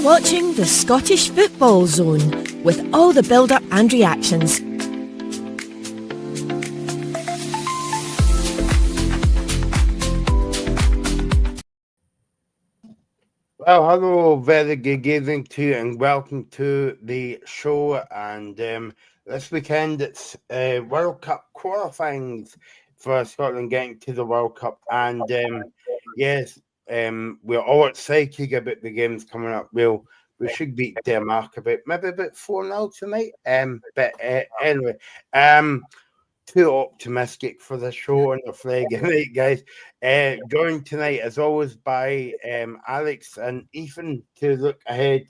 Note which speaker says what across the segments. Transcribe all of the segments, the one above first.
Speaker 1: watching the Scottish Football Zone with all the build-up and reactions.
Speaker 2: Well, hello, very good evening to you, and welcome to the show. And this weekend it's World Cup qualifying for Scotland getting to the World Cup. And yes, we're all excited about the games coming up. We should beat Denmark maybe about 4-0 tonight. But anyway, too optimistic for the show on the flag tonight, guys. Joined tonight, as always, by Alex and Ethan to look ahead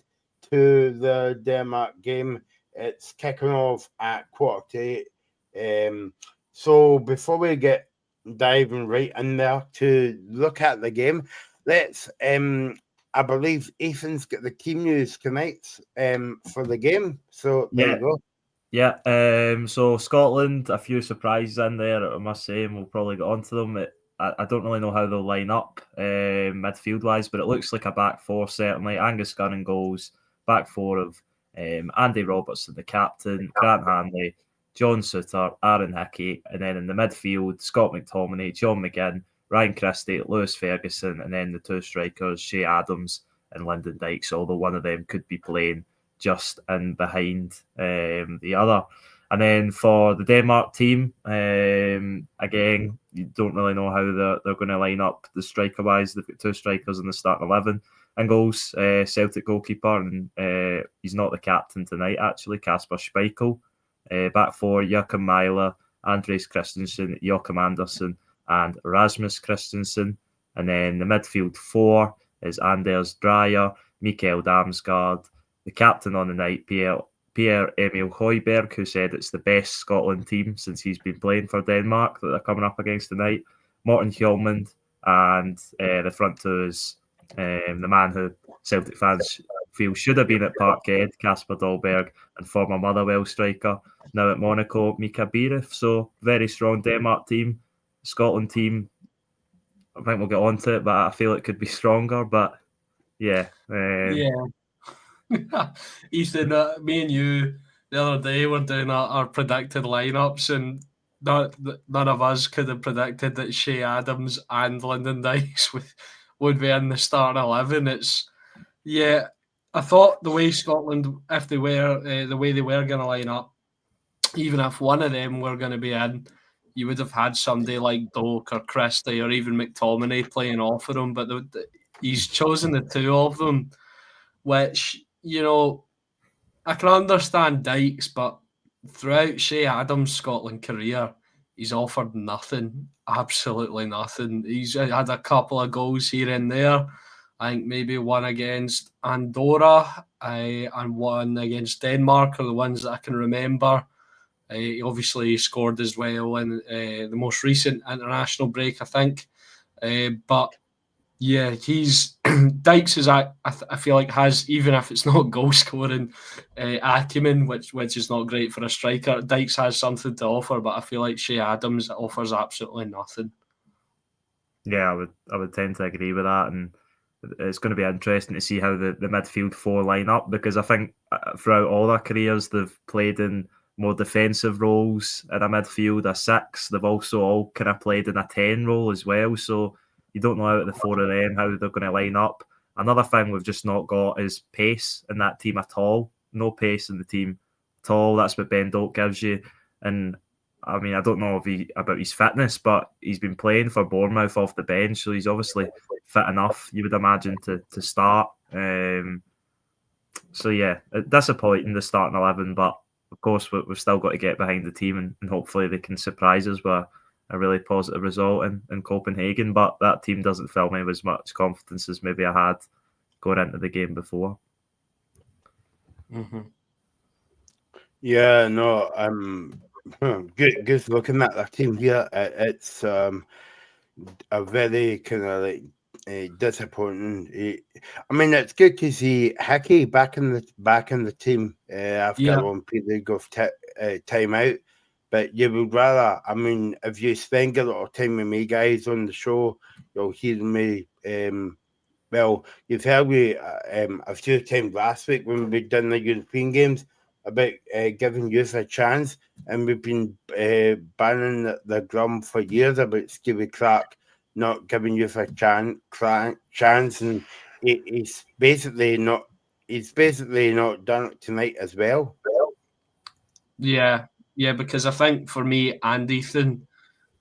Speaker 2: to the Denmark game. It's kicking off at 7:45. So before we get diving right in there to look at the game, let's. I believe Ethan's got the team news tonight for the game. So there you go.
Speaker 3: Yeah, so Scotland, a few surprises in there, I must say, and we'll probably get onto them. I don't really know how they'll line up midfield-wise, but it looks like a back four, certainly. Angus Gunn in goals, back four of Andy Robertson, the captain, Grant Hanley, John Souttar, Aaron Hickey, and then in the midfield, Scott McTominay, John McGinn, Ryan Christie, Lewis Ferguson, and then the two strikers, Shea Adams and Lyndon Dykes, although one of them could be playing just in behind the other. And then for the Denmark team, again, you don't really know how they're going to line up the striker-wise. They've got two strikers in the starting 11 and goals. Celtic goalkeeper, and he's not the captain tonight, actually, Kasper Schmeichel. Back four, Joachim Mæhle, Andres Christensen, Joachim Andersen, and Rasmus Christensen. And then the midfield four is Anders Dreyer, Mikael Damsgaard, the captain on the night, Pierre-Emil Højbjerg, who said it's the best Scotland team since he's been playing for Denmark that they're coming up against tonight. Morten Hjulmand, and the front two is the man who Celtic fans feel should have been at Parkhead, Kasper Dolberg, and former Motherwell striker, now at Monaco, Mika Biereth. So very strong Denmark team. Scotland team, I think we'll get on to it, but I feel it could be stronger. But yeah.
Speaker 4: Ethan, me and you the other day were doing our predicted lineups, and none of us could have predicted that Shea Adams and Lyndon Dykes would be in the starting 11. I thought the way Scotland, if they were the way they were going to line up, even if one of them were going to be in, you would have had somebody like Doak or Christie or even McTominay playing off of them. But he's chosen the two of them, which, you know, I can understand Dykes, but throughout Shea Adams' Scotland career, he's offered nothing, absolutely nothing. He's had a couple of goals here and there. I think maybe one against Andorra and one against Denmark are the ones that I can remember. He obviously scored as well in the most recent international break, I think. But yeah, Dykes is I feel like has, even if it's not goal scoring acumen, which is not great for a striker, Dykes has something to offer, but I feel like Shea Adams offers absolutely nothing.
Speaker 3: Yeah, I would tend to agree with that, and it's going to be interesting to see how the midfield four line up, because I think throughout all their careers they've played in more defensive roles in a midfield, a 6. They've also all kind of played in a 10 role as well, so you don't know out of the four of them how they're going to line up. Another thing we've just not got is pace in that team at all. No pace in the team at all. That's what Ben Doak gives you. And I mean, I don't know about his fitness, but he's been playing for Bournemouth off the bench, so he's obviously fit enough, you would imagine, to start. So yeah, disappointing the starting 11, but of course we've still got to get behind the team, and hopefully they can surprise us with a really positive result in Copenhagen. But that team doesn't fill me with as much confidence as maybe I had going into the game before.
Speaker 4: Mm-hmm.
Speaker 2: Yeah, no, good looking at that team here. It's a very kind of like disappointing. I mean, it's good to see Hickey back in the team after a long period of time out. But you would rather, I mean, if you spend a lot of time with me guys on the show, you'll hear me Well, you've heard me a few times last week when we've done the European games about giving youth a chance, and we've been banning the drum for years about Stevie Clark not giving youth a chance, and he's basically not. He's basically not done it tonight as well.
Speaker 4: Yeah, because I think for me and Ethan,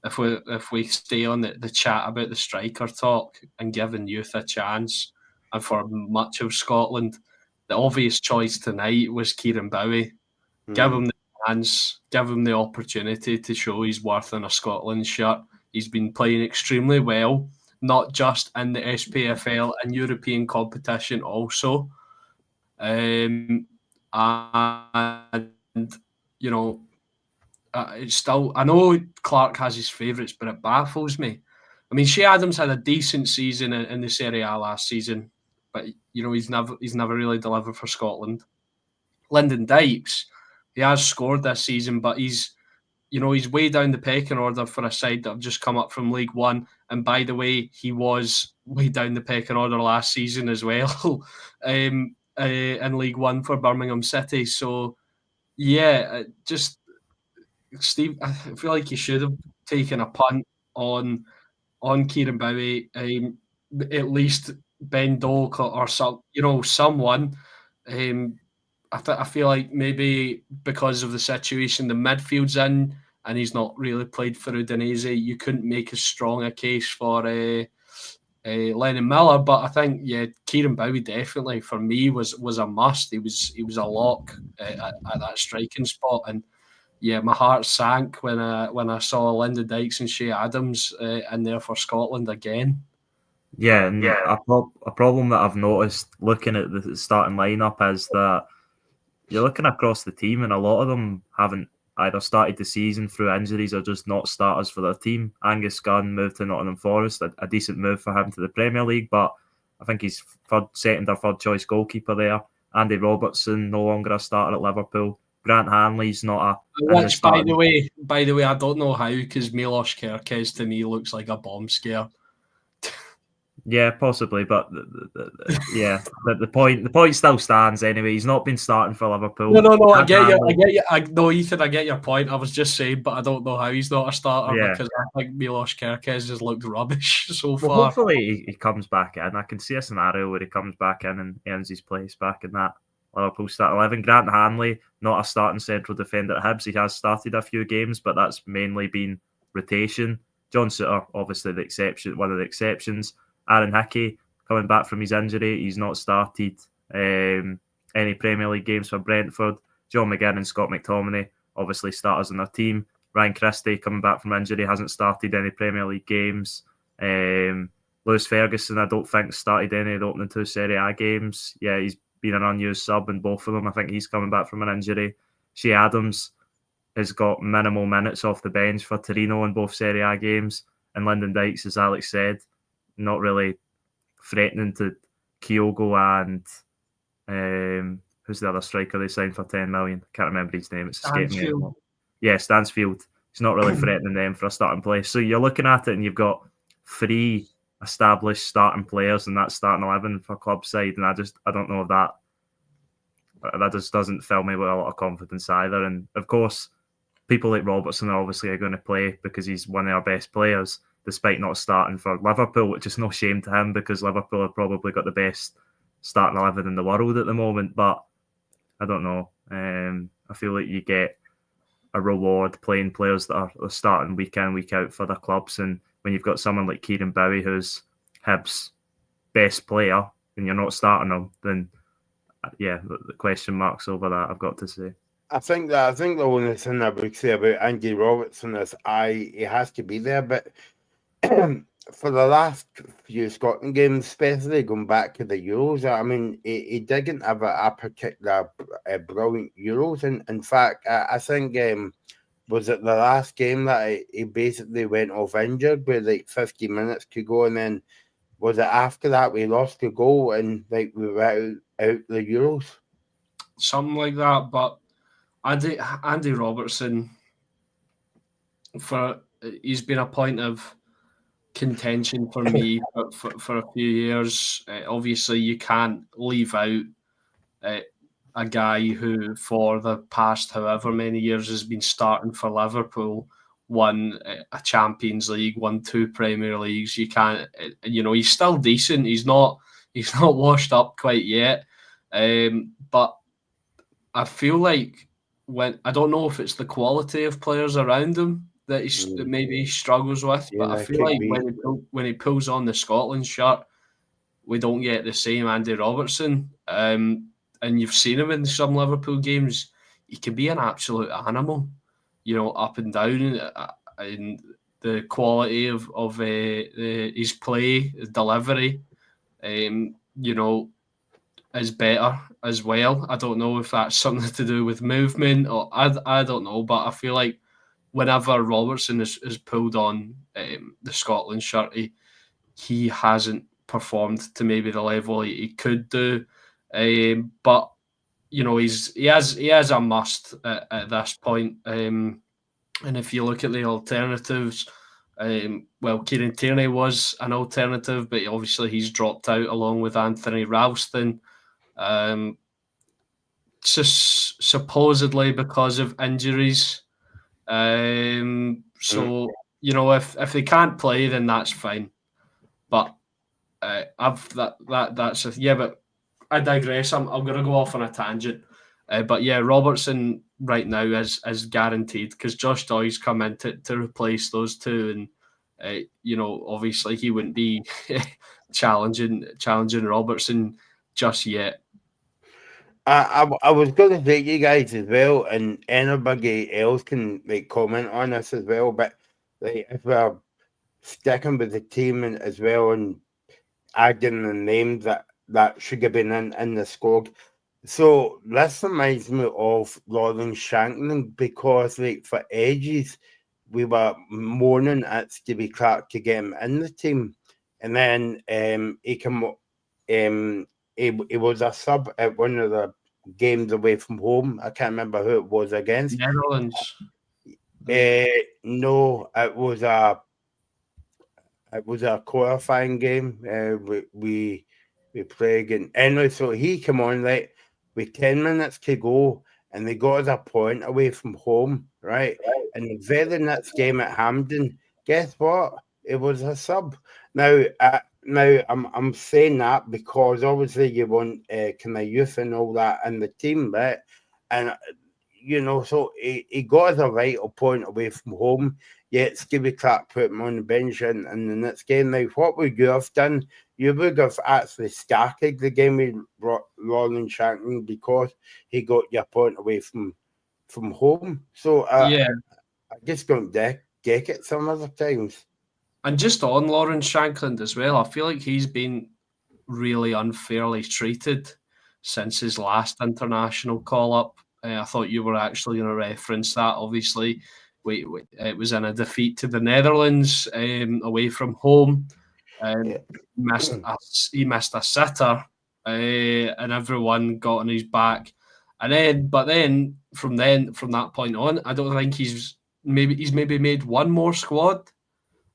Speaker 4: if we stay on the chat about the striker talk and giving youth a chance, and for much of Scotland, the obvious choice tonight was Kieran Bowie. Give him the chance, give him the opportunity to show his worth in a Scotland shirt. He's been playing extremely well, not just in the SPFL and European competition also. And you know, it's still, I know Clark has his favourites, but it baffles me. I mean, Shea Adams had a decent season in the Serie A last season, but he's never really delivered for Scotland. Lyndon Dykes, he has scored this season, but he's way down the pecking order for a side that have just come up from League One. And by the way, he was way down the pecking order last season as well, in League One for Birmingham City. So yeah, just Steve, I feel like you should have taken a punt on Kieran Bowie, at least Ben Doak or someone. I feel like maybe because of the situation the midfield's in, and he's not really played for Udinese, you couldn't make as strong a case for Lennon Miller. But I think Kieran Bowie definitely for me was a must. He was a lock at that striking spot, and my heart sank when I saw Lyndon Dykes and Shea Adams in there for Scotland again.
Speaker 3: Yeah, and a problem that I've noticed looking at the starting lineup is that you're looking across the team, and a lot of them haven't either started the season through injuries or just not starters for their team. Angus Gunn moved to Nottingham Forest, a decent move for him to the Premier League, but I think he's second or third choice goalkeeper there. Andy Robertson no longer a starter at Liverpool. Grant Hanley's not a.
Speaker 4: Which, by the way, I don't know how, because Milos Kerkez to me looks like a bomb scare.
Speaker 3: Yeah, possibly, but the point still stands anyway. He's not been starting for Liverpool.
Speaker 4: No, I get you. Ethan, I get your point. I was just saying, but I don't know how he's not a starter because I think Milos Kerkez has looked rubbish so far.
Speaker 3: Hopefully he comes back in. I can see a scenario where he comes back in and earns his place back in that Liverpool start 11. Grant Hanley, not a starting central defender at Hibs. He has started a few games, but that's mainly been rotation. John Suter, obviously one of the exceptions. Aaron Hickey coming back from his injury. He's not started any Premier League games for Brentford. John McGinn and Scott McTominay, obviously starters in their team. Ryan Christie coming back from injury, hasn't started any Premier League games. Lewis Ferguson, I don't think started any of the opening two Serie A games. Yeah, he's been an unused sub in both of them. I think he's coming back from an injury. Shea Adams has got minimal minutes off the bench for Torino in both Serie A games. And Lyndon Dykes, as Alex said, not really threatening to Kyogo and who's the other striker they signed for 10 million? I can't remember his name. It's escaping me. Yeah, Stansfield. He's not really threatening them for a starting place. So you're looking at it and you've got 3 established starting players in that starting 11 for club side, and I don't know if that just doesn't fill me with a lot of confidence either. And of course, people like Robertson are obviously going to play because he's one of our best players, despite not starting for Liverpool, which is no shame to him because Liverpool have probably got the best starting 11 in the world at the moment. But I don't know. I feel like you get a reward playing players that are starting week in, week out for their clubs. And when you've got someone like Kieran Bowie, who's Hibs' best player, and you're not starting him, then the question marks over that, I've got to say.
Speaker 2: I think the only thing I would say about Andy Robertson is he has to be there, but for the last few Scotland games, especially going back to the Euros, I mean, he didn't have a particular brilliant Euros. And in fact, I think was it the last game that he basically went off injured with like 50 minutes to go, and then was it after that we lost the goal and like we were out the Euros?
Speaker 4: Something like that, but Andy Robertson, he's been a point of contention for me for a few years. Obviously, you can't leave out a guy who, for the past however many years, has been starting for Liverpool, won a Champions League, won 2 Premier Leagues. You can't, he's still decent. He's not washed up quite yet, but I feel like I don't know if it's the quality of players around him that maybe he struggles with, but I feel like when he pulls on the Scotland shirt, we don't get the same Andy Robertson. And you've seen him in some Liverpool games. He can be an absolute animal, up and down, and the quality of his play, his delivery, is better as well. I don't know if that's something to do with movement, or I don't know, but I feel like whenever Robertson is pulled on the Scotland shirt, he hasn't performed to maybe the level he could do. But he has a must at this point. And if you look at the alternatives, Kieran Tierney was an alternative, but obviously he's dropped out along with Anthony Ralston. Supposedly because of injuries. So if they can't play, then that's fine. But but I digress. I'm going to go off on a tangent. But yeah, Robertson right now is guaranteed because Josh Doy's come in to replace those two, and obviously he wouldn't be challenging Robertson just yet.
Speaker 2: I was going to say you guys as well, and anybody else can comment on this as well. But if we're sticking with the team as well and adding the names that should have been in the squad. So this reminds me of Lawrence Shankland because for ages we were moaning at Stevie Clarke to get him in the team, and then he was a sub at one of the games away from home. I can't remember who it was against.
Speaker 4: Netherlands.
Speaker 2: No, it was a qualifying game. We played again. Anyway, so he came on with 10 minutes to go, and they got us a point away from home, right? And the very next game at Hampden, guess what? It was a sub. Now I'm saying that because obviously you want kind of youth and all that in the team, right? And so he got us a vital point away from home. Yet Stevie Clarke put him on the bench in the next game. Now, what would you have done? You would have actually started the game with Lawrence Shankland because he got your point away from home. So I just don't get it some other times.
Speaker 4: And just on Lawrence Shankland as well, I feel like he's been really unfairly treated since his last international call-up. I thought you were actually going to reference that. Obviously, it was in a defeat to the Netherlands away from home. He missed a sitter, and everyone got on his back. But then from that point on, I don't think he's maybe made one more squad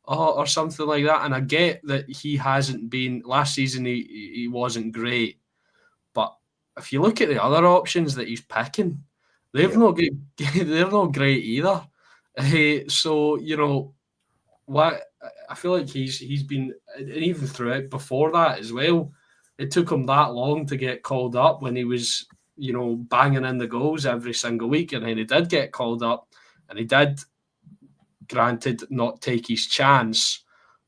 Speaker 4: or something like that. And I get that he hasn't been last season. He wasn't great, but if you look at the other options that he's picking, they're not great either. So what I feel like he's been, and even throughout before that as well, it took him that long to get called up when he was banging in the goals every single week, and then he did get called up, and he did, granted, not take his chance,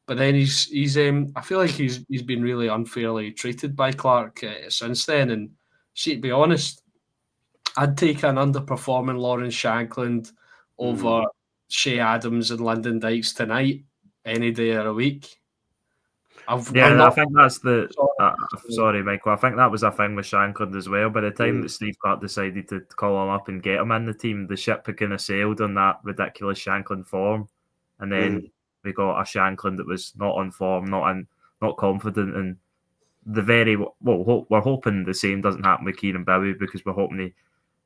Speaker 4: but then he's I feel like he's been really unfairly treated by Clarke since then. And see, to be honest, I'd take an underperforming Lawrence Shankland over Shea Adams and Lyndon Dykes tonight any day of the week.
Speaker 3: I think that's the... sorry, Michael. I think that was a thing with Shankland as well. By the time that Steve Clarke decided to call him up and get him in the team, the ship had kind of sailed on that ridiculous Shankland form. And then we got a Shankland that was not on form, not confident. And we're hoping the same doesn't happen with Kieran Bowie because we're hoping he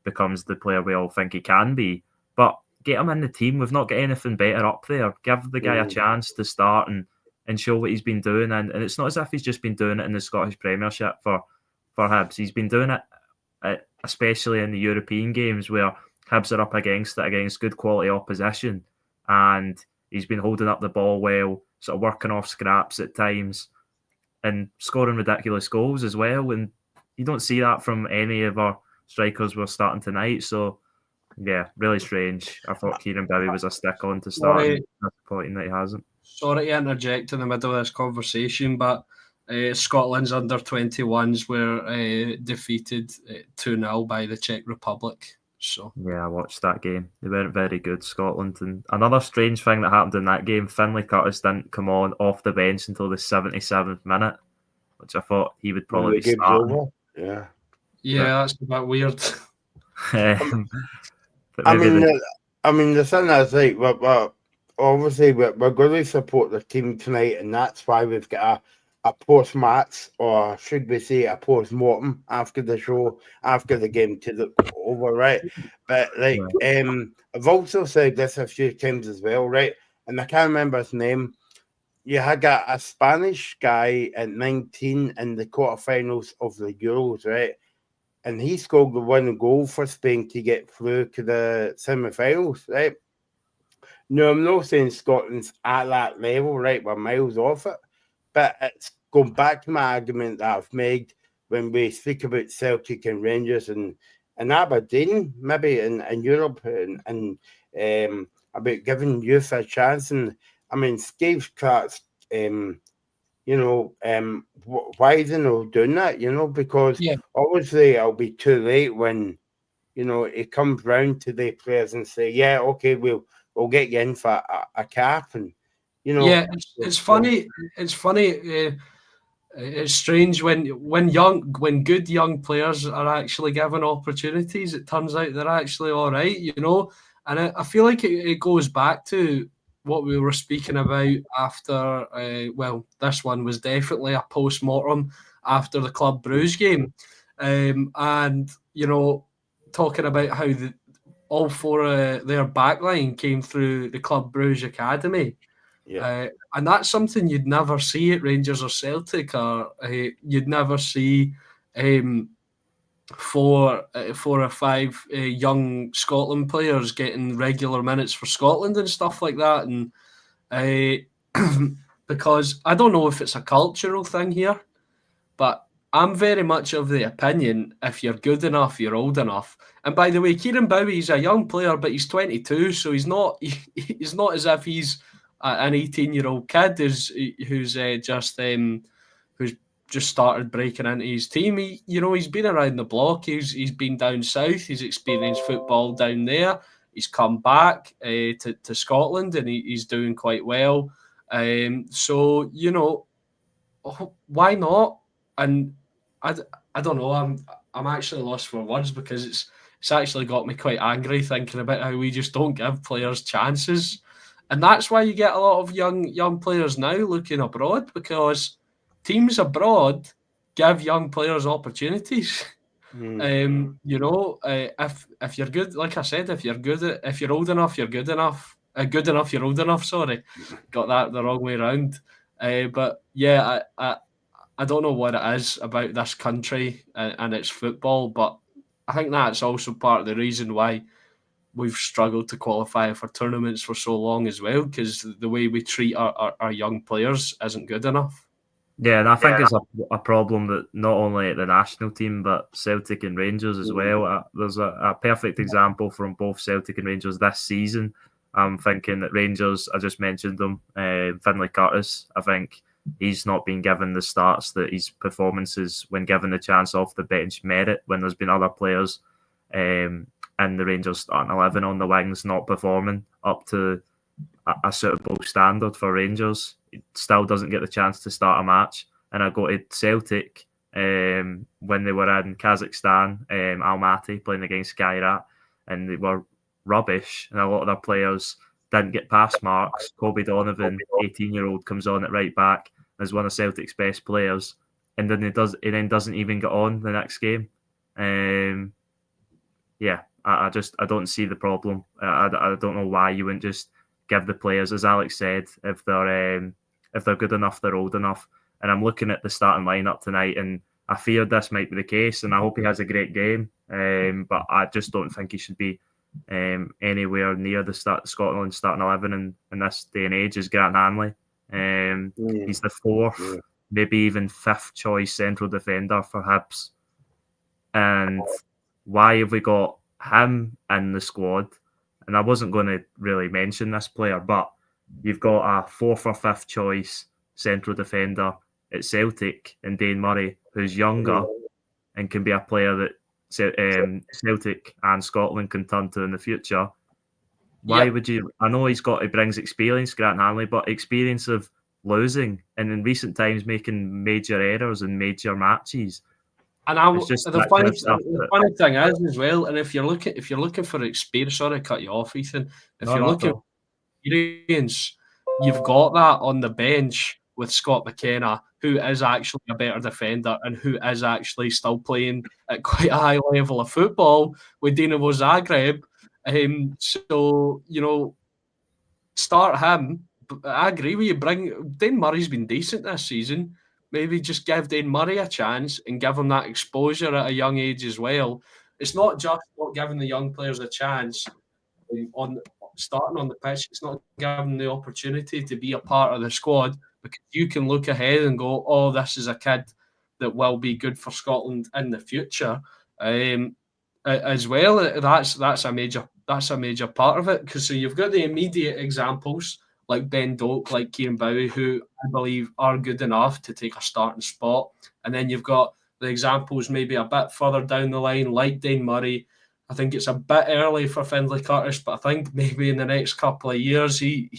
Speaker 3: becomes the player we all think he can be. But get him in the team. We've not got anything better up there. Give the guy a chance to start and and show what he's been doing. And it's not as if he's just been doing it in the Scottish Premiership for Hibs. He's been doing it, especially in the European games where Hibs are up against it, against good quality opposition. And he's been holding up the ball well, sort of working off scraps at times and scoring ridiculous goals as well. And you don't see that from any of our strikers we're starting tonight. So, yeah, really strange. I thought Kieran Bowie was a stick-on to start, and disappointing that he hasn't.
Speaker 4: Sorry to interject in the middle of this conversation, but Scotland's under-21s were defeated 2-0 by the Czech Republic. So
Speaker 3: yeah, I watched that game. They weren't very good, Scotland. And another strange thing that happened in that game, Finlay Curtis didn't come on off the bench until the 77th minute, which I thought he would probably be starting.
Speaker 2: Yeah,
Speaker 4: that's a bit weird.
Speaker 2: I mean, the thing is, like, we're obviously we're going to support the team tonight, and that's why we've got a post-match, or should we say a post-mortem after the show, after the game to look over, right? But like, I've also said this a few times as well, right? And I can't remember his name. You had a Spanish guy at 19 in the quarterfinals of the Euros, right? And he scored the one goal for Spain to get through to the semi-finals, right? No, I'm not saying Scotland's at that level, right? We're miles off it. But it's going back to my argument that I've made when we speak about Celtic and Rangers and Aberdeen, maybe in Europe, and about giving youth a chance. And I mean, Steve Clark's, why is he not doing that? Because obviously it'll be too late when, it comes round to the players and say, yeah, okay, we'll get you in for a cap. And
Speaker 4: it's funny. It's funny. It's strange when good young players are actually given opportunities. It turns out they're actually all right, And I feel like it goes back to what we were speaking about after. This one was definitely a post-mortem after the Club Bruges game, and talking about how all four of their backline came through the Club Bruges Academy.
Speaker 2: Yeah.
Speaker 4: And that's something you'd never see at Rangers or Celtic, or you'd never see 4 or 5 young Scotland players getting regular minutes for Scotland and stuff like that. And because I don't know if it's a cultural thing here, but I'm very much of the opinion if you're good enough, you're old enough. And by the way, Kieran Bowie's a young player, but he's 22, so he's not as if he's an 18-year-old kid who's just started breaking into his team. He's been around the block. He's been down south. He's experienced football down there. He's come back to Scotland, and he's doing quite well. So why not? And I don't know. I'm actually lost for words because it's actually got me quite angry thinking about how we just don't give players chances. And that's why you get a lot of young players now looking abroad, because teams abroad give young players opportunities. If you're good, like I said, if you're old enough, you're good enough. Good enough, you're old enough. Sorry, got that the wrong way around. But yeah, I don't know what it is about this country and its football, but I think that's also part of the reason why we've struggled to qualify for tournaments for so long as well, because the way we treat our young players isn't good enough.
Speaker 3: Yeah, and I think it's a problem that not only at the national team, but Celtic and Rangers as well. There's a perfect example from both Celtic and Rangers this season. I'm thinking that Rangers, I just mentioned them, Finlay Curtis, I think he's not been given the starts that his performances, when given the chance off the bench, merit, when there's been other players in the Rangers starting 11 on the wings not performing up to a suitable standard for Rangers. He still doesn't get the chance to start a match. And I go to Celtic when they were in Kazakhstan, Almaty, playing against Skairat, and they were rubbish, and a lot of their players didn't get pass marks. Kobe Donovan, 18-year-old, comes on at right back as one of Celtic's best players, and then he doesn't even get on the next game. I don't see the problem. I don't know why you wouldn't just give the players, as Alex said, if they're if they're good enough, they're old enough. And I'm looking at the starting lineup tonight, and I feared this might be the case, and I hope he has a great game. But I just don't think he should be anywhere near the Scotland starting 11 in this day and age. Is Grant Hanley? He's the fourth, maybe even fifth choice central defender for Hibs. And why have we got him in the squad? And I wasn't going to really mention this player, but you've got a fourth or fifth choice central defender at Celtic and Dane Murray, who's younger and can be a player that Celtic and Scotland can turn to in the future. Why would you? I know he brings experience, Grant Hanley, but experience of losing and in recent times making major errors in major matches.
Speaker 4: And the funny thing is as well, and if you're looking for experience, sorry to cut you off, Ethan. If you're looking for experience, you've got that on the bench with Scott McKenna, who is actually a better defender and who is actually still playing at quite a high level of football with Dinamo Zagreb. So, start him. I agree with you. Dane Murray's been decent this season. Maybe just give Dane Murray a chance and give him that exposure at a young age as well. It's not just not giving the young players a chance on starting on the pitch. It's not giving them the opportunity to be a part of the squad, because you can look ahead and go, oh, this is a kid that will be good for Scotland in the future. As well, that's a major part of it, because so you've got the immediate examples like Ben Doak, like Kieran Bowie, who I believe are good enough to take a starting spot. And then you've got the examples maybe a bit further down the line, like Dane Murray. I think it's a bit early for Findlay Curtis, but I think maybe in the next couple of years he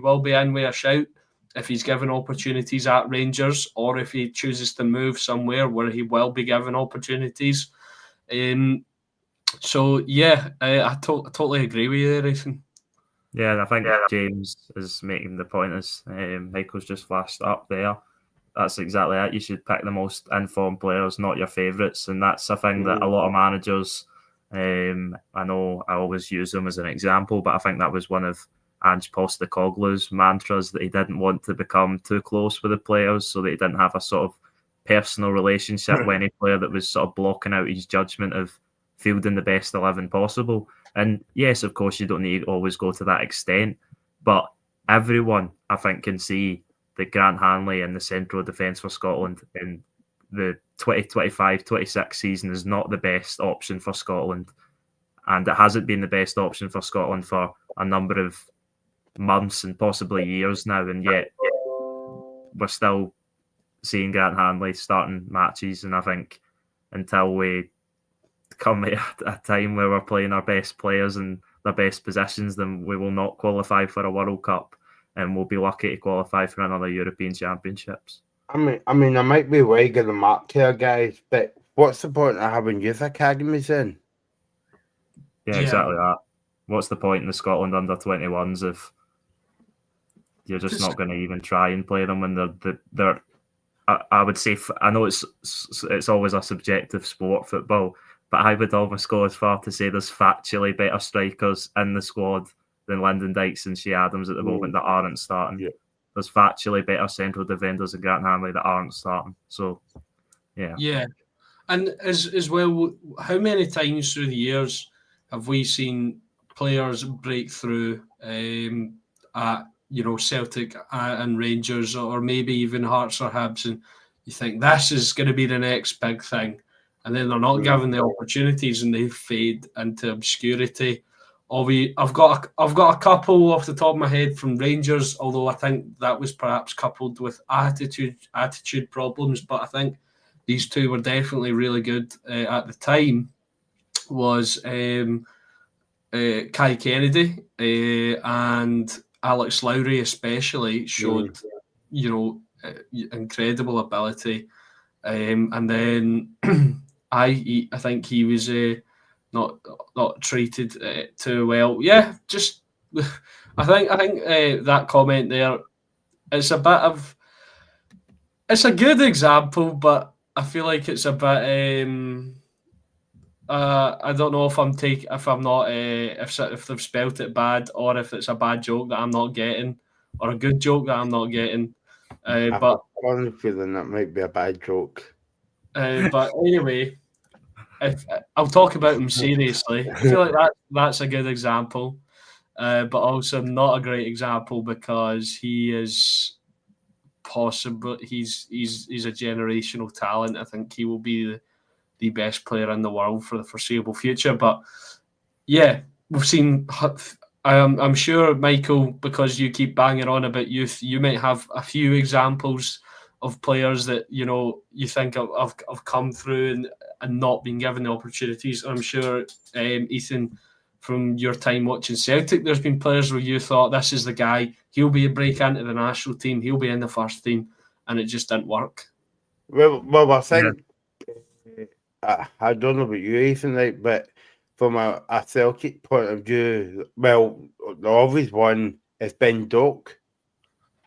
Speaker 4: will be in with a shout if he's given opportunities at Rangers, or if he chooses to move somewhere where he will be given opportunities. So yeah, I totally agree with you there, Ethan.
Speaker 3: Yeah, I think James is making the point, as Michael's just flashed up there. That's exactly it. You should pick the most informed players, not your favourites. And that's a thing that a lot of managers, I know I always use them as an example, but I think that was one of Ange Postecoglou's mantras, that he didn't want to become too close with the players, so that he didn't have a sort of personal relationship with any player that was sort of blocking out his judgment of fielding the best 11 possible. And yes, of course, you don't need to always go to that extent, but everyone, I think, can see that Grant Hanley in the central defence for Scotland in the 2025-26 season is not the best option for Scotland. And it hasn't been the best option for Scotland for a number of months and possibly years now. And yet we're still seeing Grant Hanley starting matches. And I think until we come at a time where we're playing our best players in their best positions, then we will not qualify for a World Cup, and we'll be lucky to qualify for another European Championships.
Speaker 2: I mean, I might be way of the mark here, guys, but what's the point of having youth academies in?
Speaker 3: Yeah, exactly that. What's the point in the Scotland under-21s if you're just not going to even try and play them when they're I would say, I know it's always a subjective sport, football, but I would almost go as far to say there's factually better strikers in the squad than Lyndon Dykes and Shea Adams at the moment that aren't starting. Yeah. There's factually better central defenders than Grant Hanley that aren't starting. So, yeah. Yeah.
Speaker 4: And as well, how many times through the years have we seen players break through at Celtic and Rangers, or maybe even Hearts or Hibs, and you think this is going to be the next big thing, and then they're not given the opportunities and they fade into obscurity. I've got a couple off the top of my head from Rangers, although I think that was perhaps coupled with attitude problems, but I think these two were definitely really good at the time. Was Kai Kennedy and Alex Lowry especially showed, incredible ability, and then I think he was not treated too well. Yeah, just I think that comment there, it's a good example, but I feel like it's a bit. I don't know if they've spelt it bad, or if it's a bad joke that I'm not getting, or a good joke that I'm not getting. But
Speaker 2: I'm on the feeling that might be a bad joke.
Speaker 4: but anyway, if I'll talk about him seriously, I feel like that's a good example, but also not a great example because he is possible. He's a generational talent. I think he will be the best player in the world for the foreseeable future. But yeah, we've seen. I'm sure, Michael, because you keep banging on about youth, you might have a few examples of players that you think have come through and not been given the opportunities. I'm sure, Ethan, from your time watching Celtic, there's been players where you thought this is the guy, he'll be a break into the national team, he'll be in the first team, and it just didn't work.
Speaker 2: Well, I think I don't know about you, Ethan, right, but from a Celtic point of view, well, the obvious one is Ben Doak.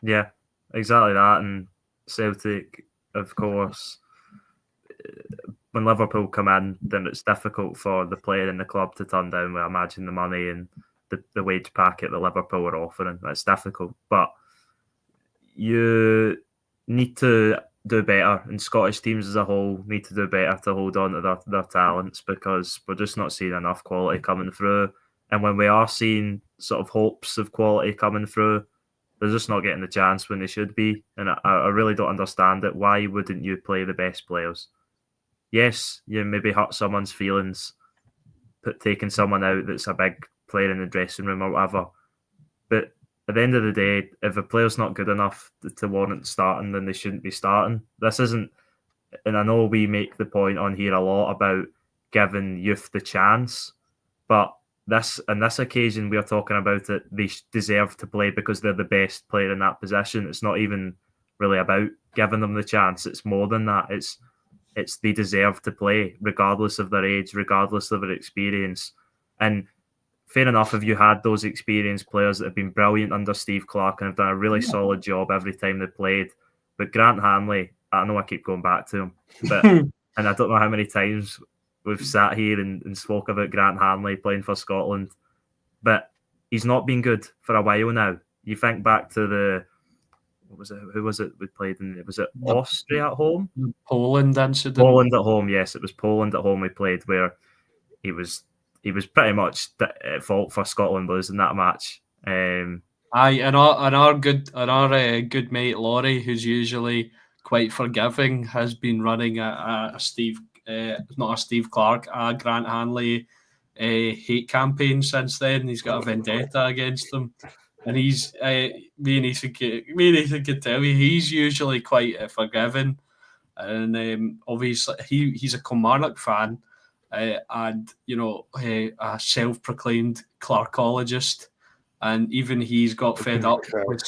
Speaker 3: Yeah, exactly that. And Celtic, of course, when Liverpool come in, then it's difficult for the player in the club to turn down, I imagine, the money and the wage packet that Liverpool are offering. It's difficult. But you need to do better, and Scottish teams as a whole need to do better to hold on to their talents, because we're just not seeing enough quality coming through. And when we are seeing sort of hopes of quality coming through, they're just not getting the chance when they should be. And I really don't understand it. Why wouldn't you play the best players? Yes, you maybe hurt someone's feelings, taking someone out that's a big player in the dressing room or whatever. But at the end of the day, if a player's not good enough to warrant starting, then they shouldn't be starting. This isn't, and I know we make the point on here a lot about giving youth the chance, but on this occasion, we are talking about it. They deserve to play because they're the best player in that position. It's not even really about giving them the chance. It's more than that. It's they deserve to play regardless of their age, regardless of their experience. And fair enough if you had those experienced players that have been brilliant under Steve Clarke and have done a really solid job every time they played. But Grant Hanley, I know I keep going back to him, but and I don't know how many times we've sat here and spoke about Grant Hanley playing for Scotland, but he's not been good for a while now. You think back to who was it we played in? Was it Austria at home?
Speaker 4: Poland incident.
Speaker 3: Poland at home, yes, it was Poland at home we played, where he was pretty much at fault for Scotland losing that match.
Speaker 4: Aye, and our good mate Laurie, who's usually quite forgiving, has been running a Steve Clarke, a Grant Hanley hate campaign since then. He's got a vendetta against them, and he's me and Ethan can tell you he's usually quite forgiving, and obviously he's a Kilmarnock fan. And a self-proclaimed Clarkologist, and even he's got fed up with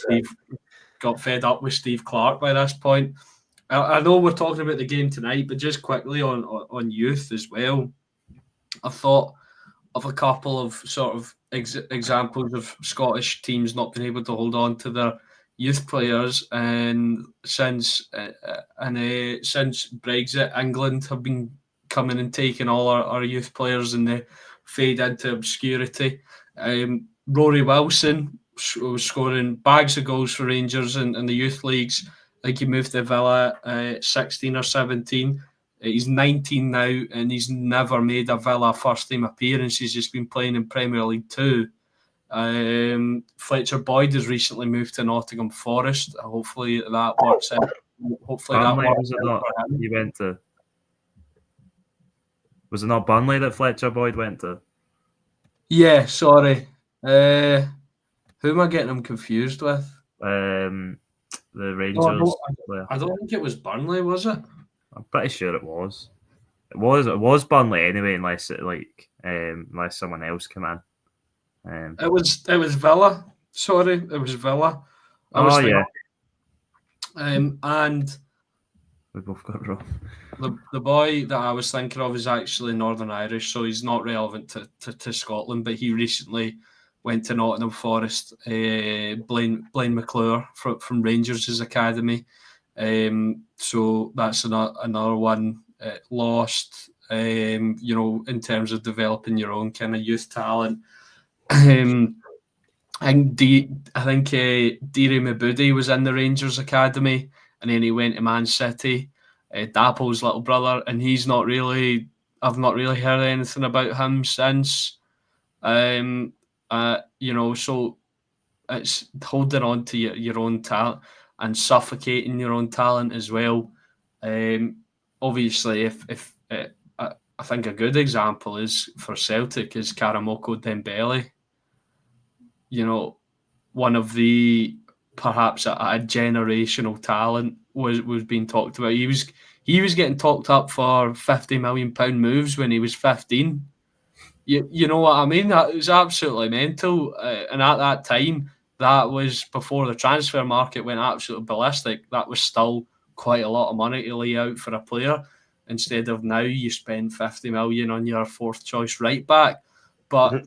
Speaker 4: Steve Clarke by this point. I know we're talking about the game tonight, but just quickly on youth as well, I thought of a couple of sort of examples of Scottish teams not being able to hold on to their youth players, and since Brexit, England have been coming and taking all our youth players, and they fade into obscurity. Rory Wilson was scoring bags of goals for Rangers in the youth leagues. I think he moved to Villa 16 or 17. He's 19 now, and he's never made a Villa first team appearance. He's just been playing in Premier League 2. Fletcher Boyd has recently moved to Nottingham Forest. Hopefully that works out. Hopefully
Speaker 3: Burnley,
Speaker 4: that works
Speaker 3: was it
Speaker 4: out
Speaker 3: not?
Speaker 4: for him.
Speaker 3: He went to. Was it not Burnley that Fletcher Boyd went to?
Speaker 4: Yeah, sorry. Who am I getting him confused with?
Speaker 3: The Rangers player.
Speaker 4: I don't think it was Burnley, was it?
Speaker 3: I'm pretty sure it was. It was Burnley anyway, unless someone else came in.
Speaker 4: It was Villa. Sorry, it was Villa. And
Speaker 3: we both got it wrong.
Speaker 4: The boy that I was thinking of is actually Northern Irish, so he's not relevant to Scotland, but he recently went to Nottingham Forest. Blaine McClure from Rangers' academy. So that's another one lost, in terms of developing your own kind of youth talent. I think Diri Mabudi was in the Rangers academy, and then he went to Man City. Dapple's little brother, and I've not really heard anything about him since. So it's holding on to your own talent and suffocating your own talent as well. Obviously, if I think a good example is for Celtic is Karamoko Dembele. One of the perhaps a generational talent was being talked about. He was getting talked up for £50 million moves when he was 15. You know what I mean? That was absolutely mental. And at that time, that was before the transfer market went absolutely ballistic. That was still quite a lot of money to lay out for a player. Instead of now, you spend 50 million on your fourth choice right back. But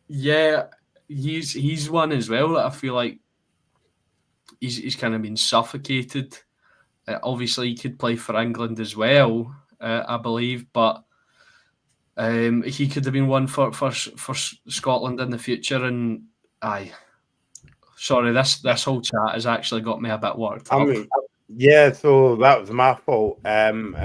Speaker 4: yeah, he's one as well that I feel like he's kind of been suffocated. Obviously, he could play for England as well, I believe, but he could have been one for Scotland in the future. And sorry, this whole chat has actually got me a bit worked up.
Speaker 2: I mean, yeah, so that was my fault. And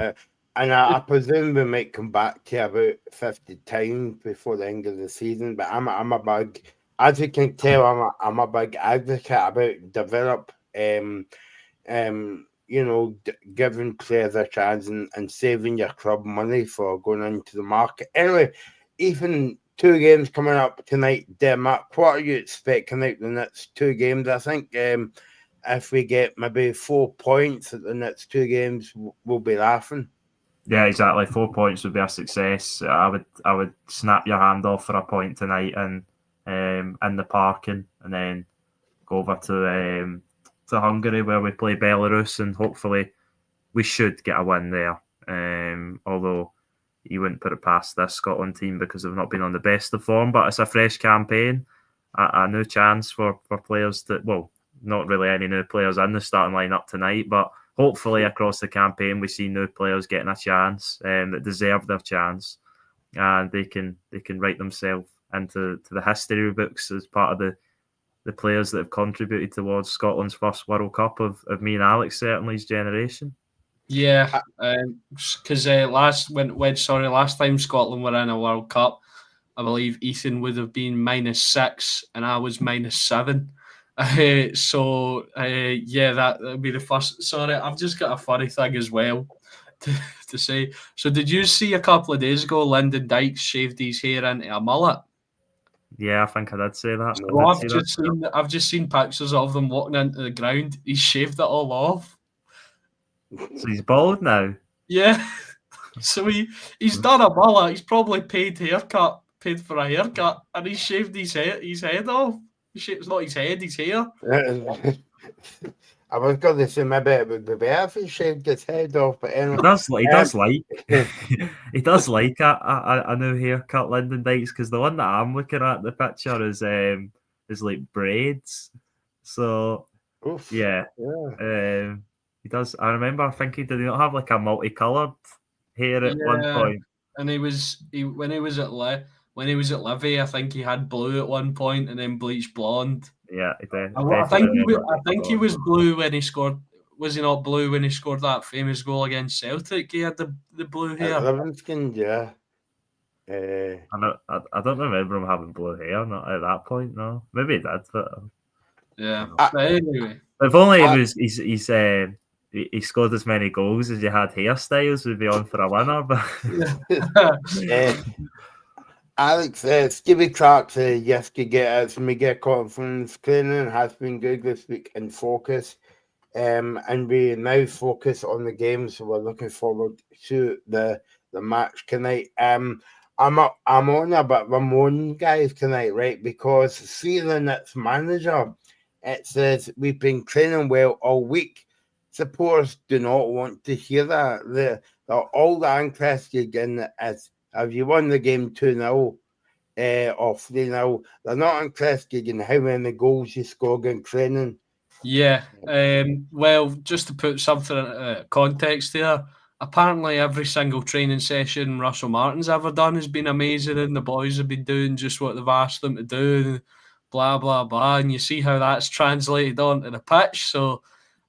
Speaker 2: I presume we might come back to about 50 times before the end of the season. But I'm a big, as you can tell, I'm a big advocate about develop, giving players a chance and saving your club money for going into the market. Anyway, even 2 games coming up tonight, Denmark. What are you expecting out the next 2 games? I think if we get maybe 4 points at the next 2 games, we'll be laughing.
Speaker 3: Yeah, exactly. 4 points would be a success. I would snap your hand off for a point tonight and in the parking, and then go over to Hungary where we play Belarus, and hopefully we should get a win there. Although you wouldn't put it past this Scotland team because they've not been on the best of form, but it's a fresh campaign, a new chance for players to, well, not really any new players in the starting lineup tonight, but hopefully across the campaign we see new players getting a chance that deserve their chance, and they can write themselves into the history books as part of the players that have contributed towards Scotland's first World Cup of me and Alex certainly's generation.
Speaker 4: Yeah, because last time Scotland were in a World Cup, I believe Ethan would have been -6 and I was -7. That would be the first. Sorry, I've just got a funny thing as well to say. So did you see a couple of days ago Lyndon Dykes shaved his hair into a mullet?
Speaker 3: Yeah, I think I did say that.
Speaker 4: Well, I've just seen pictures of them walking into the ground. He shaved it all off.
Speaker 3: So he's bald now?
Speaker 4: Yeah. So he's done a mullet. He's probably paid for a haircut, and he shaved his head off. It's not his head, his hair.
Speaker 2: I was going to say maybe it would be better if he shaved his head off, but anyway.
Speaker 3: He does like a new haircut, Lyndon Dykes, because the one that I'm looking at the picture is like braids. So yeah. He does. I remember. I think he did not have like a multicoloured hair at one point.
Speaker 4: And when he was at Livy, I think he had blue at one point and then bleached blonde.
Speaker 3: Yeah, he did.
Speaker 4: I think he was blue when he scored. Was he not blue when he scored that famous goal against Celtic? He had the blue hair.
Speaker 2: Livingston, yeah.
Speaker 3: I don't remember him having blue hair. Not at that point. No, maybe he did. But
Speaker 4: yeah. But anyway,
Speaker 3: if only he scored as many goals as you had hairstyles, we'd be on for a winner. But
Speaker 2: Alex, Stevie Clark said yes to get us media conference. Training has been good this week in focus, and we now focus on the game. So we're looking forward to the match tonight. I'm on a bit of a moan, guys, tonight, right? Because seeing its manager, it says we've been training well all week. Supporters do not want to hear that. All the interested in is if you won the game 2-0 or 3-0, they're not interested in how many goals you scored in training.
Speaker 4: Yeah. Well, just to put something in context there, apparently every single training session Russell Martin's ever done has been amazing, and the boys have been doing just what they've asked them to do, blah, blah, blah. And you see how that's translated onto the pitch. So,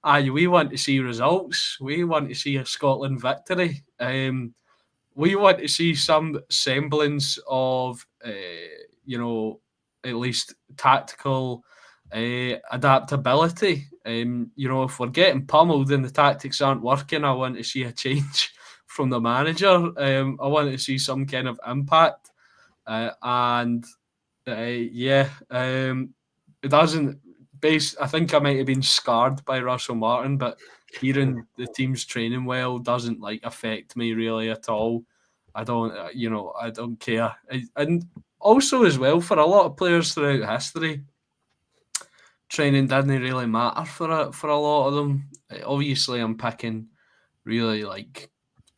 Speaker 4: we want to see results. We want to see a Scotland victory. We want to see some semblance of, at least tactical adaptability. If we're getting pummeled and the tactics aren't working, I want to see a change from the manager. I want to see some kind of impact. It doesn't. I think I might have been scarred by Russell Martin, but hearing the team's training well doesn't affect me really at all. I don't care. And also as well, for a lot of players throughout history, training didn't really matter for a lot of them. Obviously, I'm picking really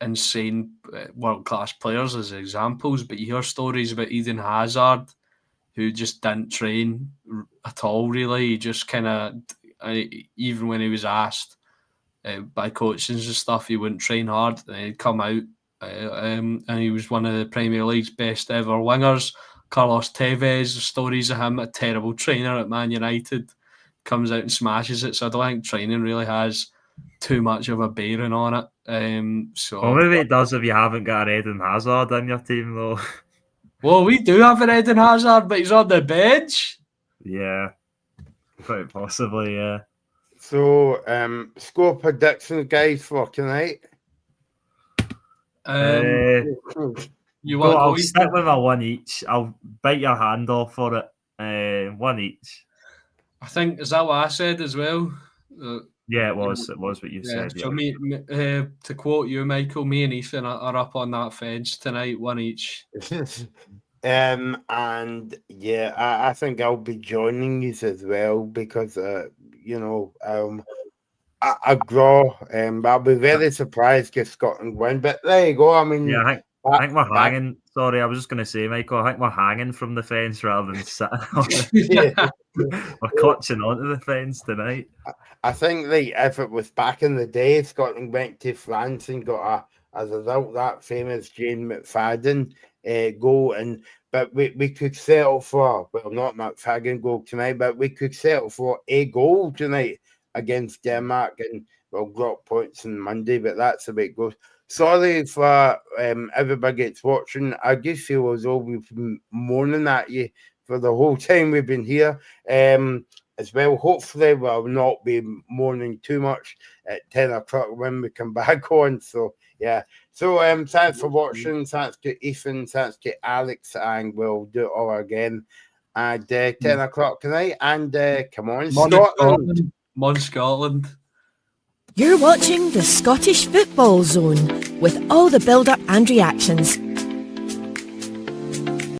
Speaker 4: insane world class players as examples, but you hear stories about Eden Hazard, who just didn't train at all. Really, he just kind of, even when he was asked by coaches and stuff, he wouldn't train hard, and he'd come out. And he was one of the Premier League's best ever wingers. Carlos Tevez, stories of him, a terrible trainer at Man United, comes out and smashes it. So I don't think training really has too much of a bearing on it.
Speaker 3: Well, maybe it does if you haven't got an Eden Hazard in your team, though.
Speaker 4: Well, we do have an Eden Hazard, but he's on the bench.
Speaker 3: Yeah, quite possibly, yeah.
Speaker 2: So, score predictions, guys, for tonight.
Speaker 4: You
Speaker 3: want? I'll stick with a one each. I'll bite your hand off for it. One each.
Speaker 4: I think, is that what I said as well?
Speaker 3: Yeah, it was. It was what you said.
Speaker 4: So
Speaker 3: yeah.
Speaker 4: To quote you, Michael, me and Ethan are up on that fence tonight, one each.
Speaker 2: And yeah, I think I'll be joining you as well because a draw. I'll be very surprised if Scotland win. But there you go. I mean,
Speaker 3: yeah, I think we're hanging. Sorry, I was just going to say, Michael, I think we're hanging from the fence rather than sitting on it. We're clutching onto the fence tonight.
Speaker 2: I think if it was back in the day, Scotland went to France and got as a result that famous Jane McFadden goal, but we could settle for, well, not McFadden goal tonight, but we could settle for a goal tonight against Denmark, and we'll drop points on Monday, but that's the way it goes. Sorry for everybody that's watching. I just feel as though we've been moaning at you for the whole time we've been here. As well, hopefully we'll not be moaning too much at 10 o'clock when we come back on. So, yeah. So, thanks for watching. Thanks to Ethan. Thanks to Alex. And we'll do it all again at 10 o'clock tonight. And come on, Scotland.
Speaker 4: Come on, Scotland.
Speaker 1: You're watching the Scottish Football Zone with all the build-up and reactions.